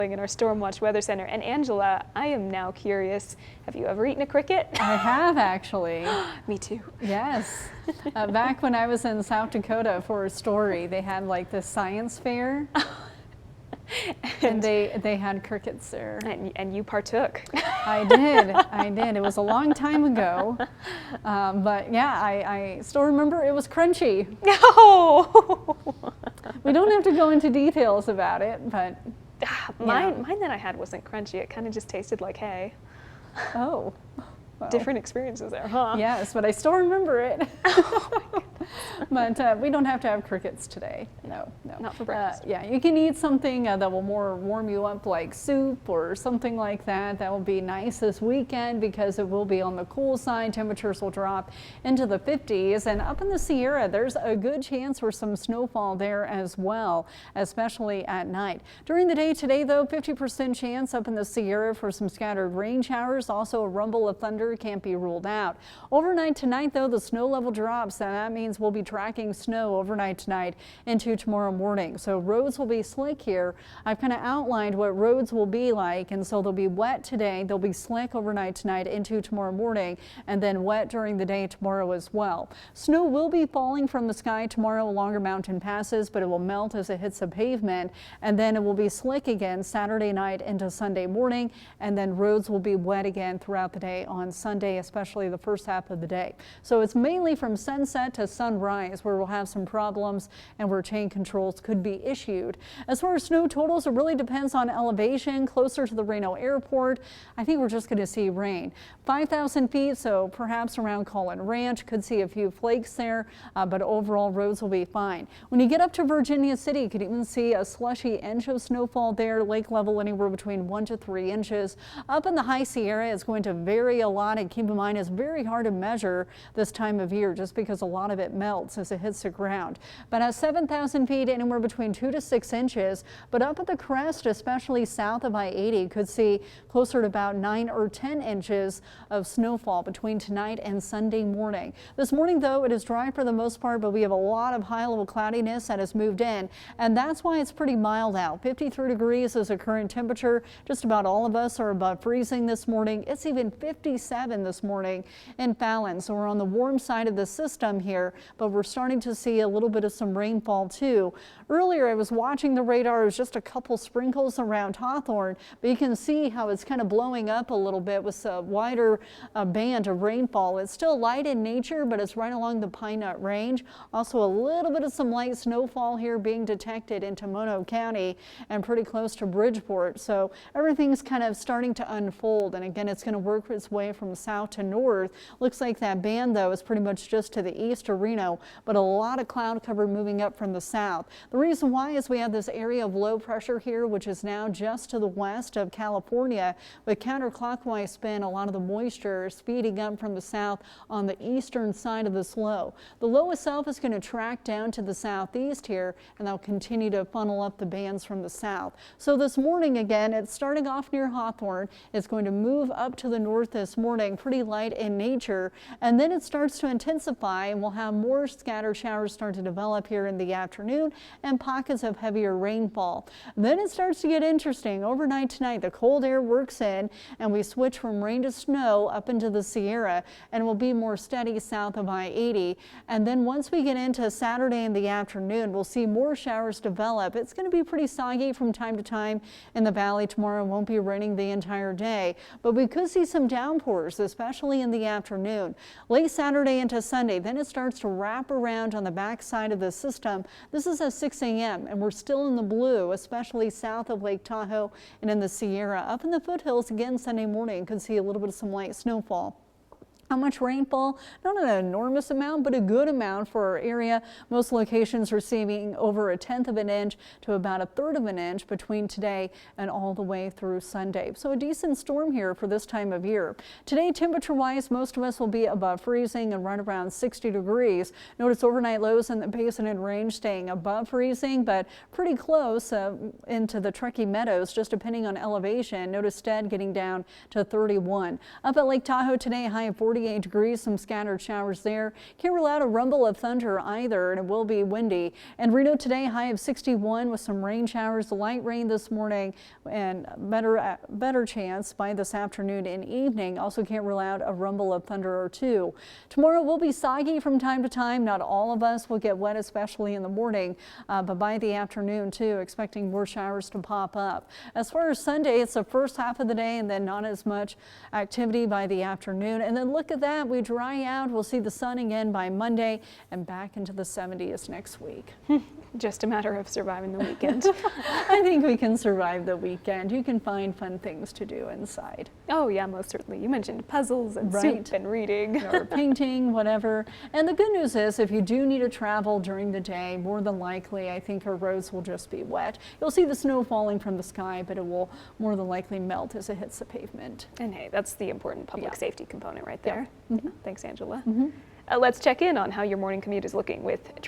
in our Storm Watch Weather Center. And Angela, I am now curious, have you ever eaten a cricket? I have, actually. Me too. Yes. Back when I was in South Dakota for a story, they had like this science fair. And they had crickets there. And you partook. I did. It was a long time ago. But yeah, I still remember it was crunchy. No! We don't have to go into details about it, but. Mine that I had wasn't crunchy. It kind of just tasted like hay. Oh. Well, different experiences there, huh? Yes, but I still remember it. But we don't have to have crickets today. No. Not for breakfast. Yeah, you can eat something that will more warm you up, like soup or something like that. That will be nice this weekend because it will be on the cool side. Temperatures will drop into the 50s, and up in the Sierra, there's a good chance for some snowfall there as well, especially at night. During the day today, though, 50% chance up in the Sierra for some scattered rain showers. Also, a rumble of thunder can't be ruled out. Overnight tonight, though, the snow level drops, and that means we'll be tracking snow overnight tonight into tomorrow morning. So roads will be slick here. I've kind of outlined what roads will be like, and so they'll be wet today. They'll be slick overnight tonight into tomorrow morning, and then wet during the day tomorrow as well. Snow will be falling from the sky tomorrow along our mountain passes, but it will melt as it hits the pavement, and then it will be slick again Saturday night into Sunday morning, and then roads will be wet again throughout the day on Sunday, especially the first half of the day. So it's mainly from sunset to sunrise where we'll have some problems and where chain controls could be issued. As far as snow totals, it really depends on elevation. Closer to the Reno Airport, I think we're just going to see rain. 5,000 feet, so perhaps around Collin Ranch, could see a few flakes there, but overall roads will be fine. When you get up to Virginia City, you could even see a slushy inch of snowfall there. Lake level anywhere between 1 to 3 inches. Up in the High Sierra, it's going to vary a lot, and keep in mind it's very hard to measure this time of year just because a lot of it melts as it hits the ground. But at 7,000 feet, anywhere between 2 to 6 inches. But up at the crest, especially south of I-80, could see closer to about 9 or 10 inches of snowfall between tonight and Sunday morning. This morning, though, it is dry for the most part, but we have a lot of high level cloudiness that has moved in, and that's why it's pretty mild out. 53 degrees is the current temperature. Just about all of us are above freezing this morning. It's even 57 this morning in Fallon, so we're on the warm side of the system here, but we're starting to see a little bit of some rainfall too. Earlier I was watching the radar. It was just a couple sprinkles around Hawthorne, but you can see how it's kind of blowing up a little bit with a wider band of rainfall. It's still light in nature, but it's right along the Pine Nut Range. Also a little bit of some light snowfall here being detected into Mono County and pretty close to Bridgeport. So everything's kind of starting to unfold, and again it's going to work its way from south to north. Looks like that band though is pretty much just to the east of Reno, but a lot of cloud cover moving up from the south. The reason why is we have this area of low pressure here, which is now just to the west of California. With counterclockwise spin, a lot of the moisture is speeding up from the south on the eastern side of this low. The low itself is going to track down to the southeast here, and that'll continue to funnel up the bands from the south. So this morning, again, it's starting off near Hawthorne. It's going to move up to the north this morning, pretty light in nature, and then it starts to intensify, and we'll have more scattered showers start to develop here in the afternoon and pockets of heavier rainfall. Then it starts to get interesting. Overnight tonight, the cold air works in, and we switch from rain to snow up into the Sierra, and will be more steady south of I-80. And then once we get into Saturday in the afternoon, we'll see more showers develop. It's going to be pretty soggy from time to time in the valley tomorrow. It won't be raining the entire day, but we could see some downpours, especially in the afternoon. Late Saturday into Sunday, then it starts to wrap around on the back side of the system. This is at 6 a.m. and we're still in the blue, especially south of Lake Tahoe and in the Sierra. Up in the foothills again Sunday morning, could see a little bit of some light snowfall. How much rainfall? Not an enormous amount, but a good amount for our area. Most locations receiving over 1/10 of an inch to about 1/3 of an inch between today and all the way through Sunday. So a decent storm here for this time of year. Today, temperature-wise, most of us will be above freezing and right around 60 degrees. Notice overnight lows in the Basin and Range staying above freezing, but pretty close into the Truckee Meadows, just depending on elevation. Notice Stead getting down to 31. Up at Lake Tahoe today, high of 40. 48 degrees, some scattered showers there. Can't rule out a rumble of thunder either, and it will be windy. And Reno today, high of 61 with some rain showers, light rain this morning, and better chance by this afternoon and evening. Also can't rule out a rumble of thunder or two. Tomorrow will be soggy from time to time. Not all of us will get wet, especially in the morning, but by the afternoon too, expecting more showers to pop up. As far as Sunday, it's the first half of the day and then not as much activity by the afternoon. And then look at that, we dry out. We'll see the sun again by Monday and back into the 70s next week. Just a matter of surviving the weekend. I think we can survive the weekend. You can find fun things to do inside. Oh yeah, most certainly. You mentioned puzzles and Right. soup and reading. Or painting, whatever. And the good news is if you do need to travel during the day, more than likely I think our roads will just be wet. You'll see the snow falling from the sky, but it will more than likely melt as it hits the pavement. And hey, that's the important public Yeah. safety component right there. Yeah. Yeah. Thanks, Angela. Let's check in on how your morning commute is looking with